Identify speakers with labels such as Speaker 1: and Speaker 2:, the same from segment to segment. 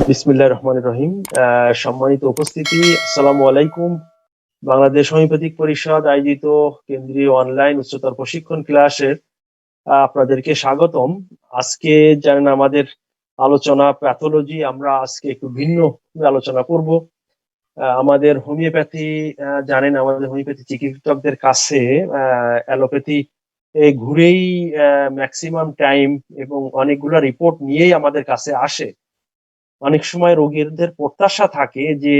Speaker 1: বিসমিল্লাহির রহমানির রহিম। সম্মানিত উপস্থিতি, আসসালামু আলাইকুম। বাংলাদেশ হোমিওপ্যাথিক পরিষদ আয়োজিত কেন্দ্রীয় অনলাইন উচ্চতর প্রশিক্ষণ ক্লাসে আপনাদেরকে স্বাগতম। আজকে জানেন আমাদের আলোচনা প্যাথোলজি। আমরা আজকে একটু ভিন্ন আলোচনা করব। আমাদের হোমিওপ্যাথি, জানেন আমাদের হোমিওপ্যাথি চিকিৎসকদের কাছে অ্যালোপ্যাথি ঘুরেই ম্যাক্সিমাম টাইম এবং অনেকগুলো রিপোর্ট নিয়েই আমাদের কাছে আসে। অনেক সময় রোগীদের প্রত্যাশা থাকে যে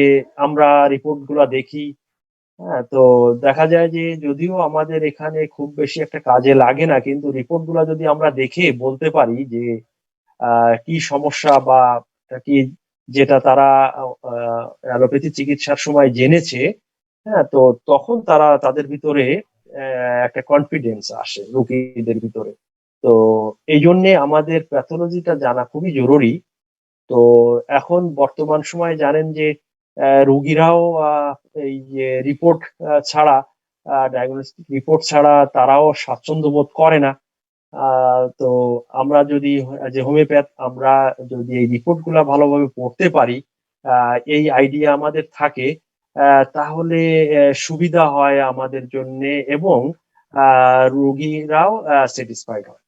Speaker 1: আমরা রিপোর্ট গুলা দেখি। হ্যাঁ, তো দেখা যায় যে যদিও আমাদের এখানে খুব বেশি একটা কাজে লাগে না, কিন্তু রিপোর্ট গুলা যদি আমরা দেখে বলতে পারি যে কি সমস্যা বা কি যেটা তারা অ্যালোপ্যাথি চিকিৎসার সময় জেনেছে, হ্যাঁ, তো তখন তারা তাদের ভিতরে একটা কনফিডেন্স আসে রোগীদের ভিতরে। তো এই জন্যে আমাদের প্যাথোলজিটা জানা খুবই জরুরি। তো এখন বর্তমান সময়ে জানেন যে রোগীরাও এই যে রিপোর্ট ছাড়া, ডায়াগনস্টিক রিপোর্ট ছাড়া তারাও স্বাচ্ছন্দ্য বোধ করে না। তো আমরা যদি যে হোমিওপ্যাথ, আমরা যদি এই রিপোর্ট গুলা ভালোভাবে পড়তে পারি, এই আইডিয়া আমাদের থাকে, তাহলে সুবিধা হয় আমাদের জন্য এবং রোগীরাও স্যাটিসফাইড হয়।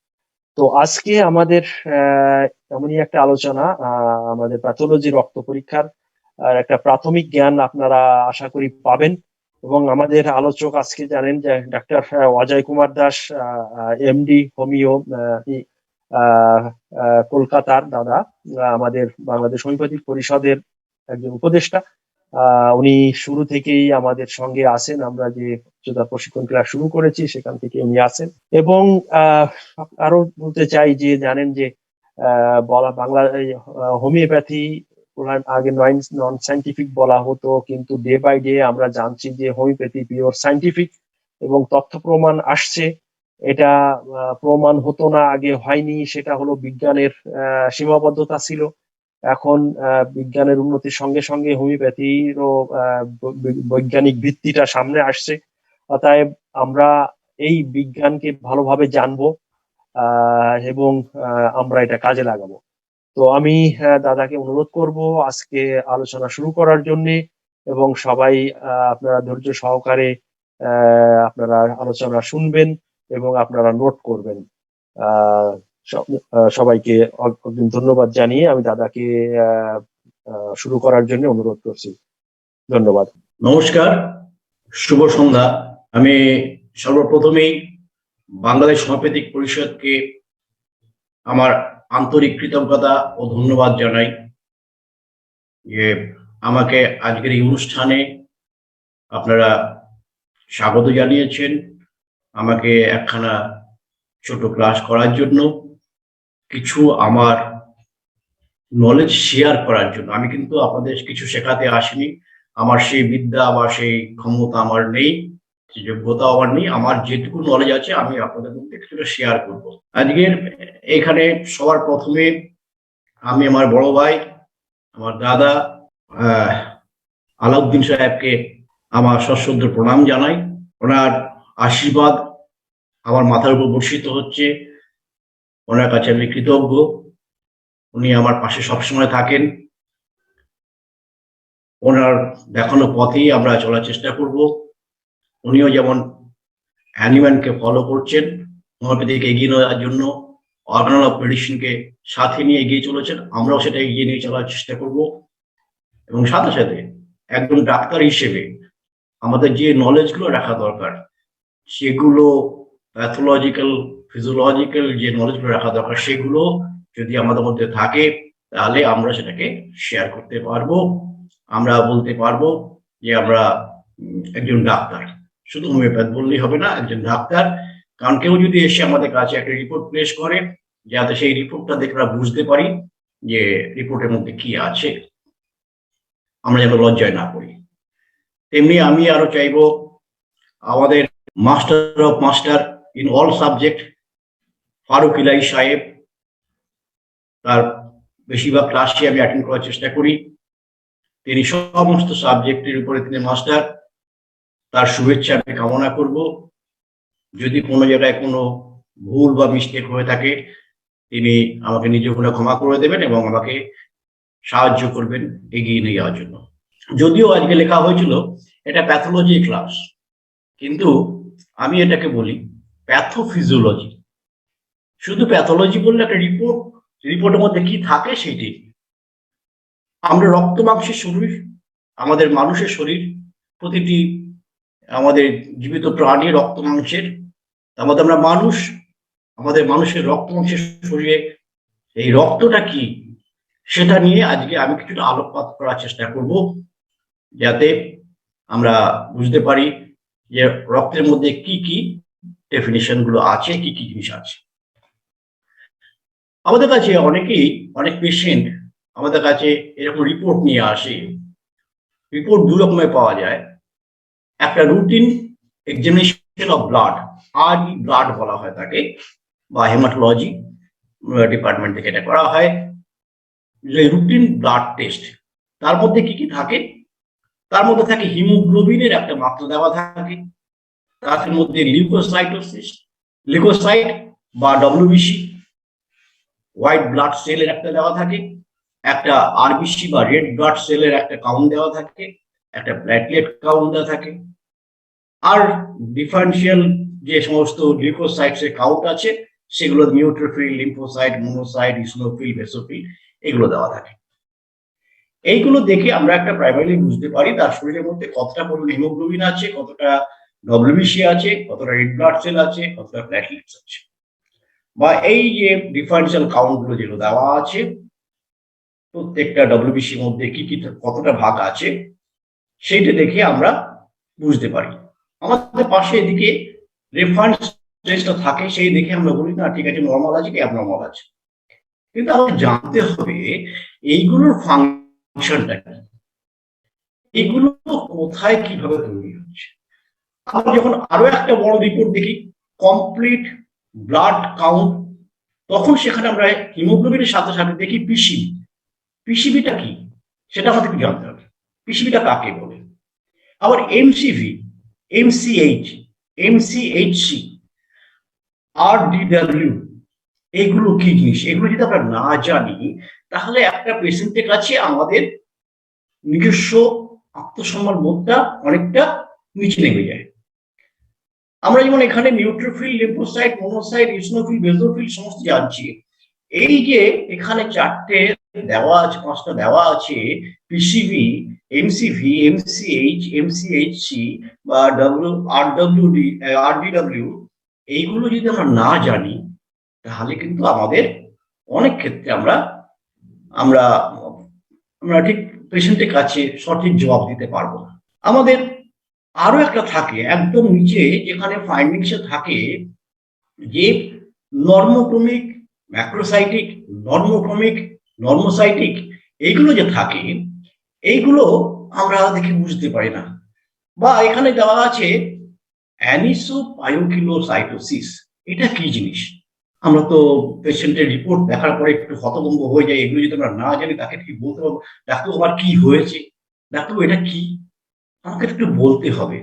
Speaker 1: তো আজকে আমাদের এমনই একটা আলোচনা, আমাদের প্যাথোলজি রক্ত পরীক্ষার একটা প্রাথমিক জ্ঞান আপনারা আশা করি পাবেন। এবং আমাদের আলোচক আজকে জানেন যে ডাক্তার অজয় কুমার দাস, এমডি হোমিও, আহ, কলকাতার দাদা, আমাদের বাংলাদেশ হোমিওপ্যাথিক পরিষদের একজন উপদেষ্টা। উনি শুরু থেকেই আমাদের সঙ্গে আছেন। আমরা যে উচ্চতর প্রশিক্ষণ ক্লাস শুরু করেছি সেখান থেকে উনি আছেন। এবং আহ, আরো বলতে চাই যে জানেন যে বলা বাংলা হোমিওপ্যাথি আগে নন সাইন্টিফিক বলা হতো, কিন্তু ডে বাই ডে আমরা জানছি যে হোমিওপ্যাথি পিওর সাইন্টিফিক এবং তথ্য প্রমাণ আসছে। এটা প্রমাণ হতো না, আগে হয়নি, সেটা হলো বিজ্ঞানের সীমাবদ্ধতা ছিল। এখন বিজ্ঞানের উন্নতির সঙ্গে সঙ্গে হোমিওপ্যাথিরও বৈজ্ঞানিক ভিত্তিটা সামনে আসছে। অতএব আমরা এই বিজ্ঞানকে ভালোভাবে জানবো এবং আমরা এটা কাজে লাগাবো। তো আমি দাদাকে অনুরোধ করব আজকে আলোচনা শুরু করার জন্য। এবং সবাই আপনারা ধৈর্য সহকারে আপনারা আলোচনা শুনবেন এবং আপনারা নোট করবেন। আহ সবাইকে অগ্রিম ধন্যবাদ জানিয়ে আমি দাদাকে আহ শুরু করার জন্য অনুরোধ করছি। ধন্যবাদ।
Speaker 2: নমস্কার, শুভ সন্ধ্যা। আমি সর্বপ্রথমেই বাংলাদেশ হোমিওপ্যাথিক পরিষদকে আমার আন্তরিক কৃতজ্ঞতা ও ধন্যবাদ জানাই যে আমাকে আজকের এই অনুষ্ঠানে আপনারা স্বাগত জানিয়েছেন, আমাকে একখানা ছোট ক্লাস করার জন্য, কিছু আমার নলেজ শেয়ার করার জন্য। আমি কিন্তু আপনাদের কিছু শেখাতে আসিনি, আমার সেই বিদ্যা বা সেই ক্ষমতা আমার নেই, সেই যোগ্যতা আমার নেই। আমার যেটুকু নলেজ আছে আমি আপনাদের মধ্যে কিছুটা শেয়ার করব আজকের এখানে। সবার প্রথমে আমি আমার বড় ভাই, আমার দাদা আলাউদ্দিন সাহেবকে আমার সশ্রদ্ধ প্রণাম জানাই। ওনার আশীর্বাদ আমার মাথার উপর বর্ষিত হচ্ছে, ওনার কাছে আমি কৃতজ্ঞ। উনি আমার পাশে সবসময় থাকেন, ওনার দেখানো পথেই আমরা চলার চেষ্টা করব। উনিও যেমন হ্যানিম্যানকে ফলো করছেন, হোমিওপ্যাথিকে এগিয়ে নেওয়ার জন্য অর্গানাল অফ মেডিসিনকে সাথে নিয়ে এগিয়ে চলেছেন, আমরাও সেটা এগিয়ে নিয়ে চলার চেষ্টা করব। এবং সাথে সাথে একজন ডাক্তার হিসেবে আমাদের যে নলেজগুলো রাখা দরকার, সেগুলো প্যাথোলজিক্যাল, ফিজিওলজিক্যাল যে নলেজগুলো রাখা দরকার, সেগুলো যদি আমাদের মধ্যে থাকে তাহলে আমরা সেটাকে শেয়ার করতে পারবো। আমরা বলতে পারবো যে আমরা একজন ডাক্তার, শুধু হোমিওপ্যাথ বললেই হবে না, একজন ডাক্তার। কারণ কেউ যদি এসে আমাদের কাছে একটা রিপোর্ট পেশ করে, যাতে সেই রিপোর্টটা দেখে আমরা বুঝতে পারি যে রিপোর্টের মধ্যে কি আছে, আমরা যেন লজ্জায় না পড়ি। তেমনি আমি আরো চাইবো আমাদের master of master in all subject Farooq Elahi সাহেব, তার বেশিরভাগ ক্লাসই আমি অ্যাটেন্ড করার চেষ্টা করি। তিনি সমস্ত সাবজেক্টের উপরে তিনি মাস্টার, তার শুভেচ্ছা আমি কামনা করব। যদি কোনো জায়গায় কোনো ভুল বা মিস্টেক হয়ে থাকে তিনি আমাকে নিজ গুণে ক্ষমা করে দেবেন এবং আমাকে সাহায্য করবেন এগিয়ে নিয়ে যাওয়ার জন্য। যদিও আজকে লেখা হয়েছিল এটা প্যাথোলজি ক্লাস, কিন্তু আমি এটাকে বলি প্যাথোফিজিওলজি। শুধু প্যাথোলজি বললে একটা রিপোর্টের মধ্যে কি থাকে সেটি। আমরা রক্ত মাংসের শরীর, আমাদের মানুষের শরীর, প্রতিটি আমাদের জীবিত প্রাণী রক্ত মাংসের, আমরা মানুষ, আমাদের মানুষের রক্ত মাংসের শরীরে এই রক্তটা কি সেটা নিয়ে আজকে আমি কিছুটা আলোকপাত করার চেষ্টা করব, যাতে আমরা বুঝতে পারি যে রক্তের মধ্যে কি কি ডেফিনিশন গুলো আছে, কি কি জিনিস আছে। আমাদের কাছে অনেক পেশেন্ট আমাদের কাছে এরকম রিপোর্ট নিয়ে আসে। রিপোর্ট দু রকমের পাওয়া যায়। একটা routine examination of blood, R E blood বলা হয় তাকে, বা হেমাটোলজি ডিপার্টমেন্ট থেকে এটা করা হয়, যে রুটিন ব্লাড টেস্ট। তার মধ্যে কি কি থাকে? তার মধ্যে থাকে হিমোগ্লোবিনের একটা মাত্রা দেওয়া থাকে, তার মধ্যে লিউকোসাইট বা ডব্লিউবিসি, হোয়াইট ব্লাড সেলের একটা দেওয়া থাকে, একটা আরবিসি বা রেড ব্লাড সেলের একটা কাউন্ট দেওয়া থাকে, একটা প্ল্যাটলেট কাউন্ট দেওয়া থাকে, আর ডিফারেন্সিয়াল যে সমস্ত লিউকোসাইটস এর কাউন্ট আছে সেগুলো নিউট্রোফিল, লিম্ফোসাইট, মোনোসাইট, ইসনোফিল, বেসোফিল এগুলো দেওয়া থাকে। এইগুলো দেখে আমরা একটা প্রাইমারি বুঝতে পারি তার শরীরের মধ্যে কতটা পরিমাণ হিমোগ্লোবিন আছে, কতটা ডব্লিউবিসি আছে, কতটা রেড ব্লাড সেল আছে, কতটা প্ল্যাটলেটস আছে, বা এই যে ডিফারেন্সিয়াল কাউন্ট গুলো যেগুলো দেওয়া আছে, প্রত্যেকটা ডব্লিউবিসির মধ্যে কি কি কতটা ভাগ আছে সেইটা দেখে আমরা বুঝতে পারি। আমাদের পাশে এদিকে রেফারেন্স টেস্টটা থাকে, সেই দেখে আমরা বলি না ঠিক আছে নর্মাল আছে কি অ্যাবনর্মাল আছে। কিন্তু আমাদের জানতে হবে এইগুলোর ফাংশনটা কি, এগুলো কোথায় কিভাবে তৈরি হচ্ছে। আমরা যখন আরো একটা বড় রিপোর্ট দেখি, কমপ্লিট ব্লাড কাউন্ট, তখন সেখানে আমরা হিমোগ্লোবিনের সাথে সাথে দেখি পিসিবি। পিসিবিটা কি সেটা আমাদেরকে জানতে হবে, পিসিবিটা কাকে বলে। আবার এমসিভি, এমসিএইচ, এমসিএইচসি, আরডিডব্লিউ, এগুলো কি জিনিস, এগুলো যদি আমরা না জানি তাহলে একটা পেশেন্টের কাছে আমাদের নিজস্ব আত্মসম্মান বোধটা অনেকটা নিচে নেমে যায়। আমরা যেমন এখানে নিউট্রোফিল, লিম্ফোসাইট, মোনোসাইট, ইসনোফিল, বেসোফিল সমস্ত জানছি, এই যে এখানে চারটে দেওয়া আছে, পাঁচটা দেওয়া আছে, পিসিবি, এমসিভি, এমসিএইচ, এমসিএইচসি বা আরডিডব্লিউ, এইগুলো যদি আমরা না জানি তাহলে কিন্তু আমাদের অনেক ক্ষেত্রে আমরা আমরা আমরা ঠিক পেশেন্টের কাছে সঠিক জবাব দিতে পারবো না। আমাদের আরো একটা থাকে একদম নিচে, যেখানে ফাইন্ডিংসে থাকে যে নর্মোক্রমিক, ম্যাক্রোসাইটিক, নর্মোক্রমিক, নর্মোসাইটিক, এইগুলো যে থাকে এইগুলো আমরা দেখে বুঝতে পারি না। বা এখানে দেওয়া আছে অ্যানিসোপায়োকিলোসাইটোসিস, এটা কি জিনিস? আমরা তো পেশেন্টের রিপোর্ট দেখার পরে একটু হতভম্ব হয়ে যাই, এগুলো যদি আমরা না জানি তাকে কি বলতে পারবো ডাক্তার আমার কি হয়েছে, ডাক্তার এটা কি, আমাকে একটু বলতে হবে,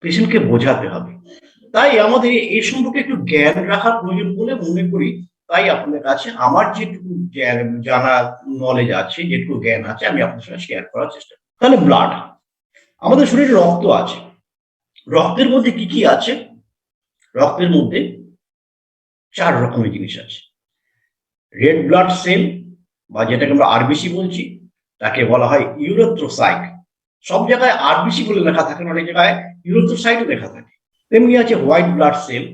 Speaker 2: পেশেন্টকে বোঝাতে হবে। তাই আমাদের এই সম্পর্কে একটু জ্ঞান রাখার প্রয়োজন বলে মনে করি। তাই আপনাদের কাছে আমার যেটুকু জানা নলেজ আছে, যেটুকু জ্ঞান আছে, আমি আপনাদের সঙ্গে শেয়ার করার চেষ্টা করি। তাহলে ব্লাড, আমাদের শরীরে রক্ত আছে, রক্তের মধ্যে কি কি আছে? রক্তের মধ্যে চার রকমের জিনিস আছে। রেড ব্লাড সেল বা যেটাকে আমরা আরবিসি বলছি, তাকে বলা হয় ইউরেথ্রোসাইট। সব জায়গায় আরবিসি বলে লেখা থাকে, অনেক জায়গায় ইউরেথ্রোসাইটও লেখা থাকে। তেমনি আছে হোয়াইট ব্লাড সেল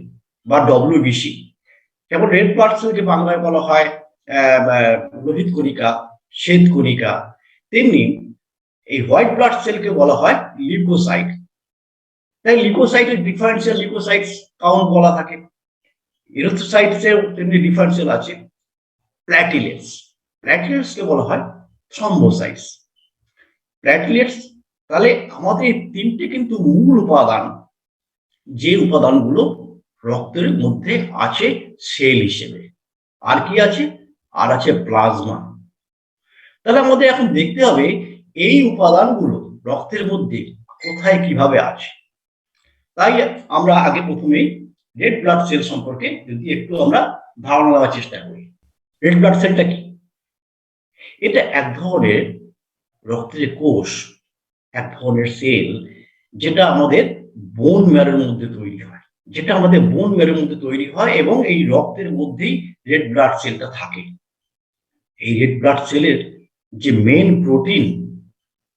Speaker 2: বা ডব্লিউবিসি। যেমন রেড ব্লাড সেলকে বাংলায় বলা হয় লোহিত কণিকা, শ্বেত কণিকা, তেমনি এই হোয়াইট ব্লাড সেলকে বলা হয় লিউকোসাইট। তাই লিউকোসাইটের ডিফারেন্সিয়াল লিউকোসাইটস কাউন্ট বলা থাকে। ইরিথ্রোসাইটসের তেমনি ডিফারেন্সিয়াল আছে। প্ল্যাটিলেটস, প্ল্যাটিলেটসকে বলা হয় থ্রম্বোসাইটস। প্ল্যাটিলেটস, তাহলে আমাদের তিনটে কিন্তু মূল উপাদান, যে উপাদানগুলো রক্তের মধ্যে আছে সেল হিসেবে। আর কি আছে? আর আছে প্লাজমা। তাহলে আমাদের এখন দেখতে হবে এই উপাদানগুলো রক্তের মধ্যে কোথায় কিভাবে আছে। তাই আমরা আগে প্রথমেই রেড ব্লাড সেল সম্পর্কে যদি একটু আমরা ধারণা দেওয়ার চেষ্টা করি। রেড ব্লাড সেলটা কি? এটা এক ধরনের রক্তের কোষ, এক ধরনের সেল, যেটা আমাদের বোন ম্যারোর মধ্যে তৈরি হয়, এবং এই রক্তের মধ্যেই রেড ব্লাড সেলটা থাকে। এই রেড ব্লাড সেলের যে মেন প্রোটিন,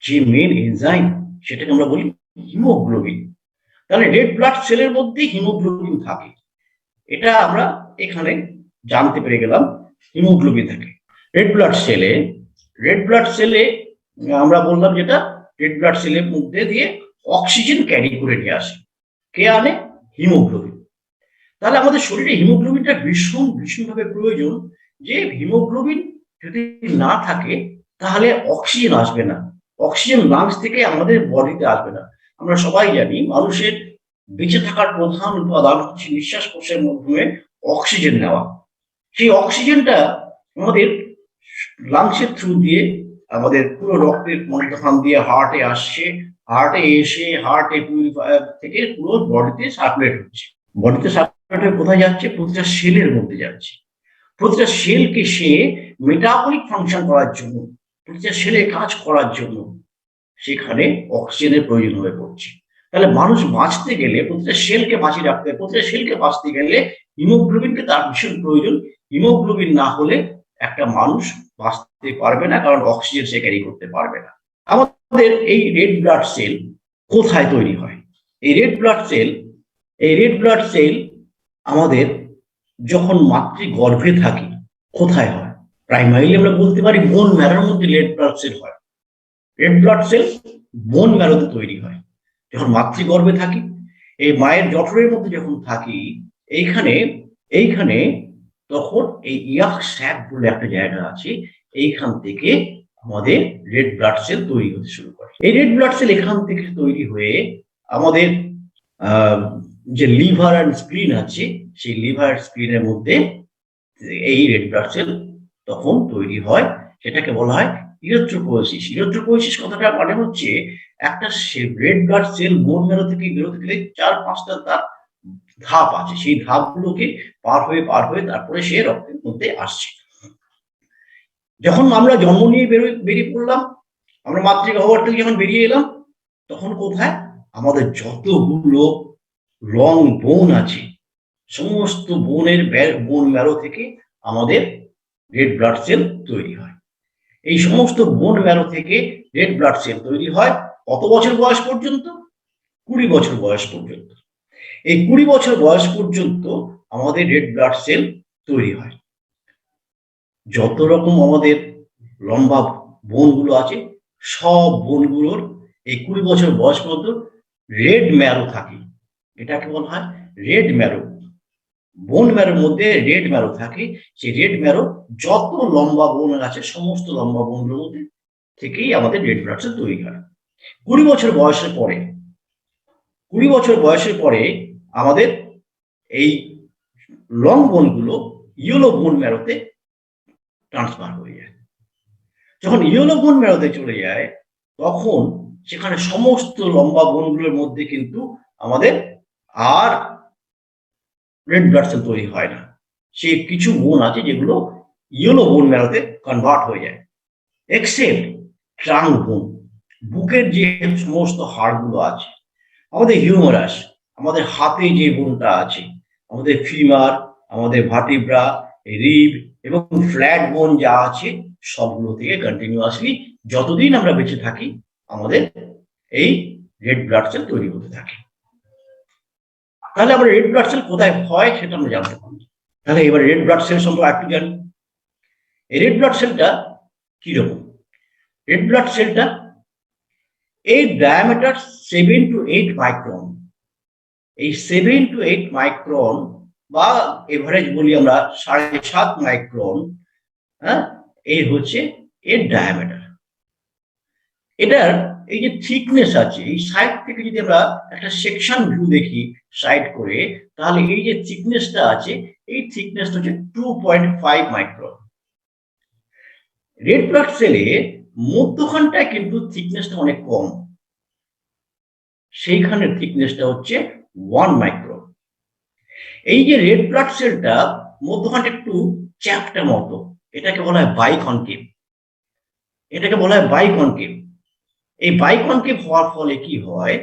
Speaker 2: যে মেন এনজাইম, সেটাকে আমরা বলি হিমোগ্লোবিন। তাহলে রেড ব্লাড সেলের মধ্যেই হিমোগ্লোবিন থাকে, এটা আমরা এখানে জানতে পেরে গেলাম। হিমোগ্লোবিন থাকে রেড ব্লাড সেলে আমরা বললাম যেটা রেড ব্লাড সেলের মধ্যে দিয়ে অক্সিজেন ক্যারি করে নিয়ে আসে। কে আনে? হিমোগ্লোবিন। তাহলে আমাদের শরীরে হিমোগ্লোবিনটা ভীষণভাবে প্রয়োজন। যে হিমোগ্লোবিন যদি না থাকে তাহলে অক্সিজেন আসবে না, অক্সিজেন লাংস থেকে আমাদের বডিতে আসবে না। আমরা সবাই জানি মানুষের বেঁচে থাকার প্রধান উপাদান হচ্ছে নিঃশ্বাস প্রশ্বাসের মাধ্যমে অক্সিজেন নেওয়া। সেই অক্সিজেনটা আমাদের লাংসের থ্রু দিয়ে আমাদের পুরো রক্তের মধ্যখান দিয়ে হার্টে আসছে, হার্টে এসে হার্টে থেকে পুরো বডিতে সার্কুলেট হচ্ছে। বডিতে সার্কুলেট হয়ে কোথায় যাচ্ছে? প্রতিটা সেলের মধ্যে যাচ্ছে। প্রতিটা সেলকে সে মেটাবলিক ফাংশন করার জন্য, প্রতিটা সেলে কাজ করার জন্য সেখানে অক্সিজেনের প্রয়োজন হয়ে পড়ছে। তাহলে মানুষ বাঁচতে গেলে, প্রতিটা সেলকে বাঁচিয়ে রাখতে, প্রতিটা সেলকে বাঁচতে গেলে হিমোগ্লোবিনকে তার ভীষণ প্রয়োজন। হিমোগ্লোবিন না হলে একটা মানুষ বাঁচতে পারবে না, কারণ অক্সিজেন সে ক্যারি করতে পারবে না। আমাদের এই রেড ব্লাড সেল কোথায় তৈরি হয়? এই রেড ব্লাড সেল আমাদের যখন মাতৃগর্ভে থাকি কোথায় হয়? প্রাইমারিলি আমরা বলতে পারি বোন ম্যারোর মধ্যে রেড ব্লাড সেল হয়। রেড ব্লাড সেল বোন ম্যারোতে তৈরি হয় যখন মাতৃগর্ভে থাকি। এই মায়ের জঠরের মধ্যে যখন থাকি, এইখানে তখন এই ইয়াক স্যাক বলে একটা জায়গা আছে, এইখান থেকে আমাদের রেড ব্লাড সেল তৈরি হতে শুরু করে। এই রেড ব্লাড সেল এখান থেকে তৈরি হয়ে আমাদের যে লিভার অ্যান্ড স্প্লিন আছে, সেই লিভার স্প্লিনের মধ্যে এই রেড ব্লাড সেল তখন তৈরি হয়। সেটাকে বলা হয় ইরিথ্রোপোয়েসিস। ইরিথ্রোপোয়েসিস কথাটা মানে হচ্ছে একটা red blood cell bone marrow থেকে বেরোতে গেলে 4-5টা তার ধাপ আছে, সেই ধাপগুলোকে পার হয়ে তারপরে সে রক্তের মধ্যে আসছে। যখন আমরা জন্ম নিয়ে বেরিয়ে পড়লাম, আমরা মাতৃগর্ভ থেকে যখন বেরিয়ে এলাম, তখন কোথায়? আমাদের যতগুলো লং বোন আছে, সমস্ত বোন ম্যারো থেকে আমাদের রেড ব্লাড সেল তৈরি হয়। এই সমস্ত বোন ম্যারো থেকে রেড ব্লাড সেল তৈরি হয় কত বছর বয়স পর্যন্ত? 20 বছর বয়স পর্যন্ত। এই 20 বছর বয়স পর্যন্ত আমাদের রেড ব্লাড সেল তৈরি হয়। যত রকম আমাদের লম্বা বোনগুলো আছে, সব বোনগুলোর এই 20 বছর বয়স পর্যন্ত রেড ম্যারো থাকে। এটাকে বলা হয় রেড ম্যারো। বোন ম্যারোর মধ্যে রেড ম্যারো থাকে। সেই রেড ম্যারো যত লম্বা বোন আছে, সমস্ত লম্বা বোনগুলোর মধ্যে থেকেই আমাদের রেড ব্লাড সেল তৈরি হয়। 20 বছর বয়সের পরে আমাদের এই লং বোনগুলো ইয়েলো বোন ম্যারোতে ট্রান্সফার হয়ে যায়। যখন ইয়েলো বোন ম্যারোতে চলে যায়, তখন সেখানে সমস্ত লম্বা বোনগুলোর মধ্যে কিন্তু আমাদের আর রেড ব্লাড সেল তৈরি হয় না। সে কিছু বোন আছে যেগুলো ইয়েলো বোন ম্যারোতে কনভার্ট হয়ে যায়, এক্সেপ্ট ট্রাঙ্ক বোন। বুকের যে সমস্ত হাড়গুলো আছে, আমাদের হিউমারাস, আমাদের হাতে যে বোনটা আছে, আমাদের ফিমার, আমাদের ভার্টিব্রা, রিব এবং ফ্ল্যাট বোন যা আছে, সবগুলো থেকে কন্টিনিউয়াসলি যতদিন আমরা বেঁচে থাকি আমাদের এই রেড ব্লাড সেল তৈরি হতে থাকে। তাহলে আমরা রেড ব্লাড সেল কোথায় হয় সেটা আমরা জানতে পারি। তাহলে এবার রেড ব্লাড সেল সম্পর্কে একটু জানি। এই রেড ব্লাড সেলটা কিরকম? রেড ব্লাড সেলটা এর ডায়ামিটার 7 to 8 মাইক্রন। এই 7 to 8 মাইক্রন বা এভারেজ বলি আমরা 7.5 মাইক্রন, এই হচ্ছে এর ডায়ামিটার। এটার এই যে থিকনেস আছে, এই সাইড থেকে যদি আমরা একটা সেকশন ভিউ দেখি সাইড করে, তাহলে এই যে থিকনেসটা আছে, এই থিকনেসটা হচ্ছে 2.5 মাইক্রন। রেড ব্লাড সেলে মধ্যখানটায় কিন্তু থিকনেসটা অনেক কম, সেইখানে থিকনেসটা হচ্ছে 1 মাইক্রন। এই যে রেড ব্লাড সেলটা মধ্যখানটা একটু চ্যাপ্টা মতো, এটাকে বলা হয় বাইকনকেভ। এটাকে বলা হয় বাইকনকেভ। এই বাইকনকেভ হওয়ার ফলে কি হয়,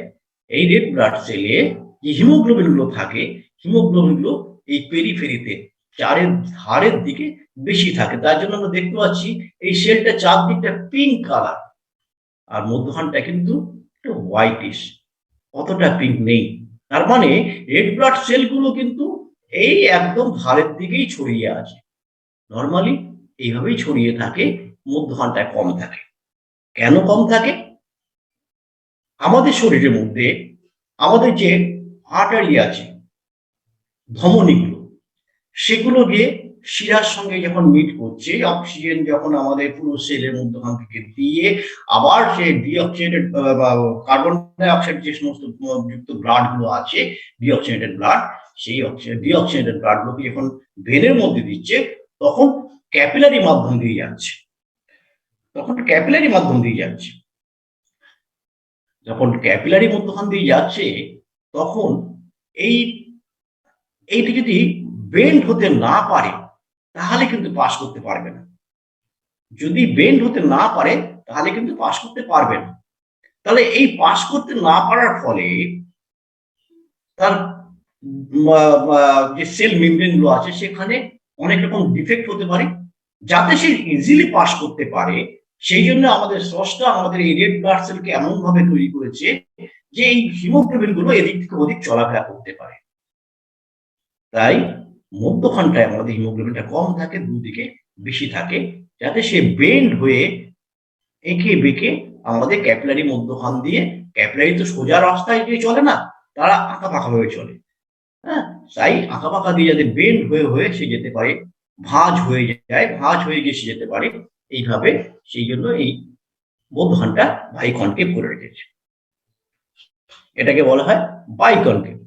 Speaker 2: এই রেড ব্লাড সেলে যে হিমোগ্লোবিন গুলো থাকে, হিমোগ্লোবিন গুলো এই পেরিফেরিতে চারের ধারের দিকে বেশি থাকে। তার জন্য আমরা দেখতে পাচ্ছি এই সেলটা চারদিকটা পিঙ্ক কালার, আর মধ্যখানটা কিন্তু একটু হোয়াইটিশ, অতটা পিঙ্ক নেই। তার মানে রেড ব্লাড সেলগুলো কিন্তু এই একদম ধারের দিকেই ছড়িয়ে আছে। নর্মালি এইভাবেই ছড়িয়ে থাকে, মধ্যখানটায় কম থাকে। কেন কম থাকে? আমাদের শরীরের মধ্যে আমাদের যে আর্টারি আছে, ধমনীগুলো, সেগুলো গিয়ে শিরার সঙ্গে যখন মিট করছে, অক্সিজেন যখন আমাদের পুরো সেলের মধ্যখান থেকে দিয়ে আবার সে ডিঅক্সিজেটেড কার্বন ডাই অক্সাইড যে সমস্ত যুক্ত ব্লাড গুলো আছে, ডিঅক্সিজেটেড ব্লাড, সেই ডিঅক্সিজেটেড ব্লাড গুলোকে যখন ভেনের মধ্যে দিচ্ছে, তখন ক্যাপিলারি মাধ্যম দিয়ে যাচ্ছে। যখন ক্যাপিলারি মধ্যখান দিয়ে যাচ্ছে, তখন এই এইটি যদি বেন্ড হতে না পারে তাহলে কিন্তু পাস করতে পারবে না। যদি বেন্ড হতে না পারে তাহলে কিন্তু পাস করতে পারবে না। তাহলে এই পাস করতে না পারার ফলে তার যে সেল মেমব্রেন গুলো আছে সেখানে অনেক রকম ডিফেক্ট হতে পারে। যাতে সে ইজিলি পাস করতে পারে, সেই জন্য আমাদের স্রষ্টা আমাদের এই রেড ব্লাড সেলকে এমন ভাবে তৈরি করেছে যে এই হিমোগ্লোবিন গুলো এদিক থেকে ওদিক চলাফেরা করতে পারে। তাই মধ্যখানটায় আমাদের হিমোগ্লোবিনটা কম থাকে, দুদিকে বেশি থাকে, যাতে সে বেন্ড হয়ে এঁকে বেঁকে আমাদের ক্যাপিলারি মধ্যখান দিয়ে, ক্যাপিলারি তো সোজা রাস্তায় দিয়ে চলে না, তারা আঁকা পাকা হয়ে চলে। হ্যাঁ, তাই আঁকা পাকা দিয়ে যাতে বেন্ড হয়ে হয়ে সে যেতে পারে, ভাঁজ হয়ে গিয়ে সে যেতে পারে, এইভাবে সেই জন্য এই মধ্যখানটা বাইকনকেভ করে রেখেছে। এটাকে বলা হয় বাইকনকেভ।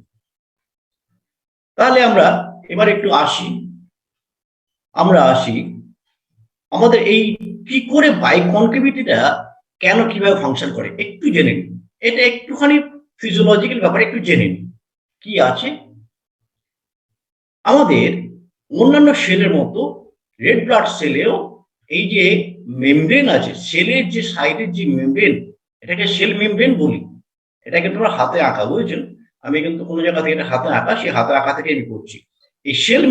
Speaker 2: তাহলে আমরা এবার একটু আসি আমাদের এই কি করে বাইকনকেভিটিটা কিভাবে ফাংশন করে একটু জেনে নিন। এটা একটুখানি ফিজিওলজিক্যাল ব্যাপার, একটু জেনে নিন কি আছে। আমাদের অন্যান্য সেলের মতো রেড ব্লাড সেলেও এই যে মেমব্রেন আছে, সেলের যে সাইডের যে মেমব্রেন, এটাকে সেল মেমব্রেন বলি। এটাকে তোমরা হাতে আঁকা, বুঝেছেন? আমি কিন্তু কোনো জায়গা থেকে এটা হাতে আঁকা, সেই হাতে আঁকা থেকে আমি করছি। এই সেল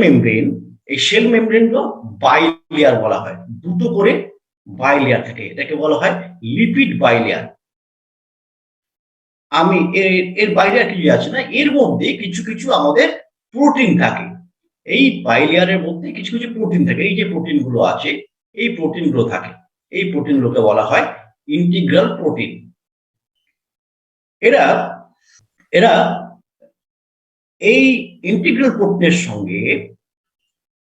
Speaker 2: মেমব্রেনগুলো বাইলেয়ার বলা হয়, দুটো করে বাইলেয়ার থাকে, এটাকে বলা হয় লিপিড বাইলেয়ার। আমি এর বাইরে আর কিছু আছে না, এর মধ্যে কিছু কিছু আমাদের প্রোটিন থাকে। এই বাইলেয়ারের মধ্যে কিছু কিছু প্রোটিন থাকে, এই যে প্রোটিন গুলো আছে, এই প্রোটিন গুলো থাকে, এই প্রোটিন গুলোকে বলা হয় ইন্টিগ্রাল প্রোটিন। এরা এরা এই ইন্টিগ্রাল প্রোটিনের সঙ্গে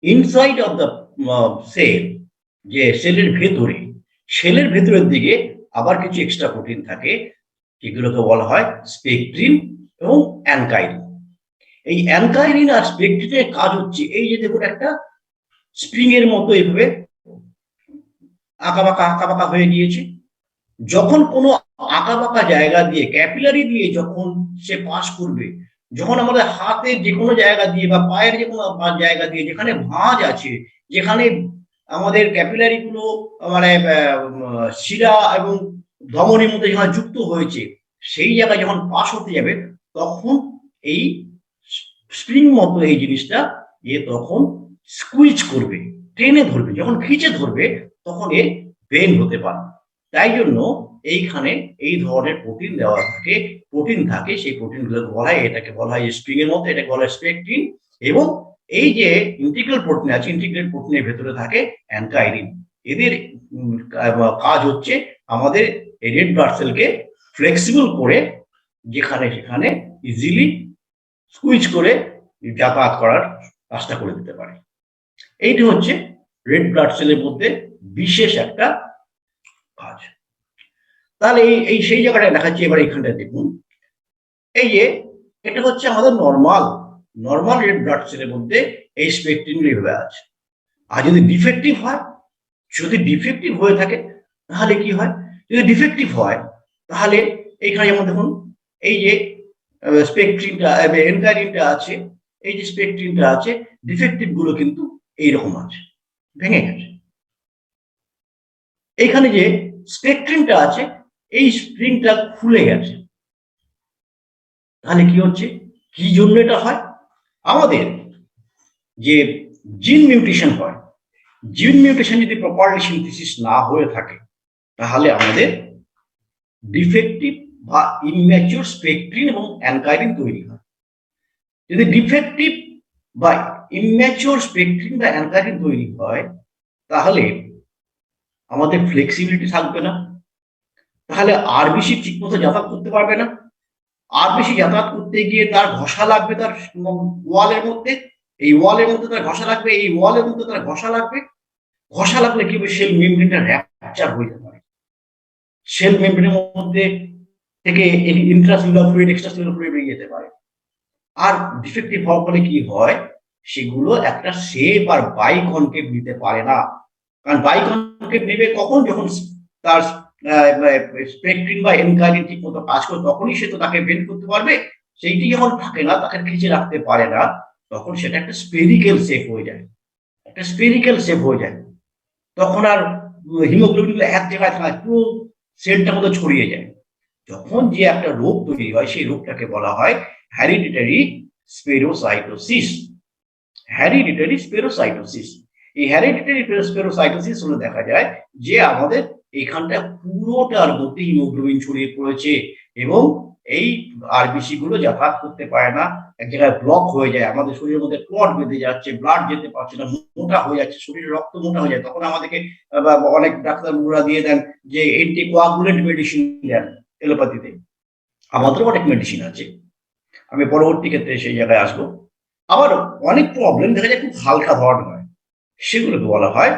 Speaker 2: ইনসাইড অফ দ্য সেল, যে সেলের ভেতরের দিকে আবার কিছু এক্সট্রা প্রোটিন থাকে, যেগুলোকে বলা হয় স্পেকট্রিন এবং অ্যানকাইরিন। এই অ্যানকাইরিন আর স্পেকট্রিনের কাজ হচ্ছে, এই যে দেখুন একটা স্প্রিং এর মতো এইভাবে আঁকা বাঁকা হয়ে গিয়েছে। যখন কোনো আঁকা বাঁকা জায়গা দিয়ে, ক্যাপিলারি দিয়ে যখন সে পাস করবে, যখন আমাদের হাতের যে কোনো জায়গা দিয়ে বা পায়ের যে কোনো জায়গা দিয়ে যেখানে ভাঁজ আছে, যেখানে আমাদের ক্যাপিলারি গুলো মানে শিরা এবং ধমনীর মধ্যে যেখানে যুক্ত হয়েছে, সেই জায়গায় যখন পাস হতে যাবে, তখন এই স্প্রিং মতো এই জিনিসটা তখন স্কুইজ করবে, টেনে ধরবে। যখন খিচে ধরবে তখন এ বেন্ড হতে পারে। তাই জন্য এইখানে এই ধরনের প্রোটিন দেওয়া থাকে, সেই প্রোটিন গুলোকে বলা হয়, এটাকে বলা হয় স্প্রিং এর মতো, এটাকে বলা হয় স্পেকট্রিন। এবং এই যে ইন্টিগ্রাল প্রোটিন আছে, ইন্টিগ্রাল প্রোটিনের ভেতরে থাকে অ্যানকাইরিন। এদের কাজ হচ্ছে আমাদের এই রেড ব্লাড সেলকে ফ্লেক্সিবল করে যেখানে সেখানে ইজিলি সুইচ করে যাতায়াত করার কাজটা করে দিতে পারে। এইটি হচ্ছে রেড ব্লাড সেলের মধ্যে বিশেষ একটা কাজ। তাহলে এই সেই জায়গাটা দেখাচ্ছি। এবার এইখানটা দেখুন, এই যে এটা হচ্ছে আমাদের নর্মাল রেড ব্লাড সেলের মধ্যে এই স্পেকট্রিন এইভাবে আছে। আর যদি ডিফেক্টিভ হয়ে থাকে তাহলে কি হয়? যদি ডিফেক্টিভ হয় তাহলে এইখানে যেমন দেখুন, এই যে স্পেকট্রিনটা এনকাইরিনটা আছে, এই যে স্পেকট্রিনটা আছে, ডিফেক্টিভ গুলো কিন্তু এইরকম আছে, ভেঙে গেছে। এইখানে যে স্পেকট্রিমটা আছে এই স্প্রিংটা খুলে গেছে। তাহলে কি হচ্ছে, কি জন্য এটা হয়? আমাদের যে জিন মিউটেশন হয়, জিন মিউটেশন যদি প্রপারলি সিনথেসিস না হয়ে থাকে তাহলে আমাদের ডিফেক্টিভ বা ইনম্যাচিউর স্পেকট্রিন এবং অ্যানকাইরিন তৈরি হয়। যদি ডিফেক্টিভ বা ইনম্যাচিউর স্পেকট্রিন বা অ্যানকাইরিন তৈরি হয় তাহলে আমাদের ফ্লেক্সিবিলিটি থাকবে না, তাহলে আরবিসি ঠিকমতো যাতায়াত করতে পারবে না। আরবিসি যাতায়াত করতে গিয়ে তার ঘষা লাগবে তার ওয়ালের মধ্যে, এই ওয়ালের মধ্যে তার ঘষা লাগবে, এই ওয়ালের মধ্যে তার ঘষা লাগবে। ঘষা লাগলে কি হবে, সেল মেমব্রেনটা র্যাপচার হয়ে যেতে পারে। সেল মেমব্রেনের মধ্যে থেকে ইন্ট্রাসেলুলার ফ্লুইড এক্সট্রাসেলুলার ফ্লুইড বেরিয়ে যেতে পারে। আর ডিফেক্টিভ হওয়ার ফলে কি হয়, সেগুলো একটা শেপ আর বাই কনকেভ নিতে পারে না। কারণ বাই কনকেভ নেবে কখন, যখন তার স্পেকট্রিন বা এনকাইরিন ঠিক মতো কাজ করে তখনই সে তো তাকে বেন্ড করতে পারবে। সেইটি যখন থাকে না, তাকে খিচে রাখতে পারে না, তখন সেটা একটা স্পেরিক্যাল শেপ হয়ে যায়, একটা স্পেরিক্যাল শেপ হয়ে যায়। তখন আর হিমোগ্লোবিন এক জায়গায় থাকে, পুরো সেলটা মতো ছড়িয়ে যায়। যখন যে একটা রোগ তৈরি হয় সেই রোগটাকে বলা হয় হেরিডিটারি স্পেরোসাইটোসিস। হেরিডিটারি স্পেরোসাইটোসিস, এই হেরিডিটারি স্পেরোসাইটোসিস হলে দেখা যায় যে আমাদের এখানটা পুরোটার মধ্যে হিমোগ্লোবিন ছড়িয়ে পড়েছে এবং এই আরবিসি গুলো যাতায়াত করতে পারে না, এক জায়গায় ব্লক হয়ে যায়, আমাদের শরীরের মধ্যে ক্লট বেঁধে যাচ্ছে, ব্লাড যেতে পারছে না, মোটা হয়ে যাচ্ছে, শরীরে রক্ত মোটা হয়ে যায়। তখন আমাদেরকে অনেক ডাক্তাররা দিয়ে দেন যে অ্যান্টিকোয়াগুলেন্ট মেডিসিন দেন এলোপ্যাথিতে। আমাদেরও অনেক মেডিসিন আছে, আমি পরবর্তী ক্ষেত্রে সেই জায়গায় আসবো। আবার অনেক প্রবলেম দেখা যায় খুব হালকা ধরনের হয়, সেগুলোকে বলা হয়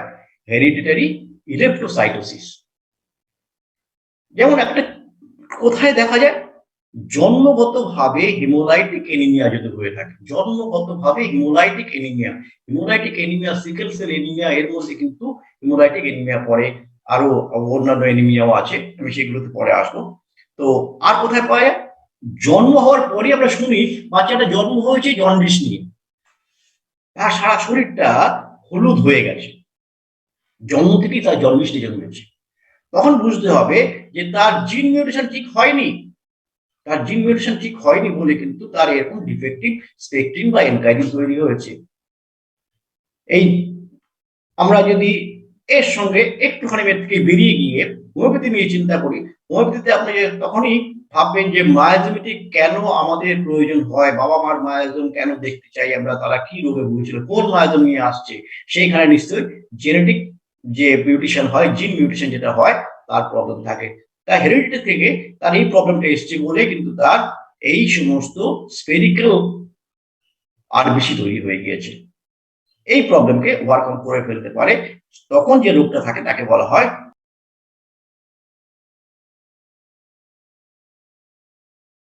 Speaker 2: হেরিডিটারি ইলেকট্রোসাইটোসিস। যেমন একটা কোথায় দেখা যায়, জন্মগতভাবে হিমোলাইটিক এনিমিয়া যদি হয়ে থাকে, জন্মগতভাবে haemolytic anaemia, haemolytic anaemia, sickle cell anaemia, এর মধ্যে কিন্তু হিমোলাইটিক এনিমিয়া পড়ে, আরো অন্যান্য এনিমিয়াও আছে, আমি সেগুলোতে পরে আসবো। তো আর কোথায় পাওয়া যায়, জন্ম হওয়ার পরে আমরা শুনি বাচ্চাটা জন্ম হয়েছে জন্ডিস নিয়ে, তার সারা শরীরটা হলুদ হয়ে গেছে, জন্ম থেকেই তার জন্ডিস নিয়ে জন্মেছে। তখন বুঝতে হবে যে তার জিন মিউটেশন ঠিক হয়নি, তার জিন মিউটেশন ঠিক হয়নি বলে কিন্তু তার এরকম ডিফেক্টিভ স্পেকট্রিন বা এনকাইরিন তৈরি হয়েছে। এই আমরা যদি এর সঙ্গে একটুখানি এর থেকে বেরিয়ে গিয়ে হোমিওপ্যাথি নিয়ে চিন্তা করি, হোমিওপ্যাথিতে আপনি তখনই ভাববেন যে মায়াজমিটি কেন আমাদের প্রয়োজন হয়, বাবা মার মায়াজম কেন দেখতে চাই আমরা, তারা কি রোগে ভুগেছিল, কোন মায়াজম নিয়ে আসছে, সেইখানে নিশ্চয়ই জেনেটিক যে মিউটেশন হয়, জিন মিউটেশন যেটা হয়, তার প্রবলেম থাকে। তাই হেরিডিটি থেকে তার এই প্রবলেমটা এসছে বলে কিন্তু তার এই সমস্ত স্পেরিক্যাল আরবিসি তৈরি হয়ে গিয়েছে। এই প্রবলেমকে ওভারকাম করে ফেলতে পারে, তখন যে রোগটা থাকে তাকে বলা হয়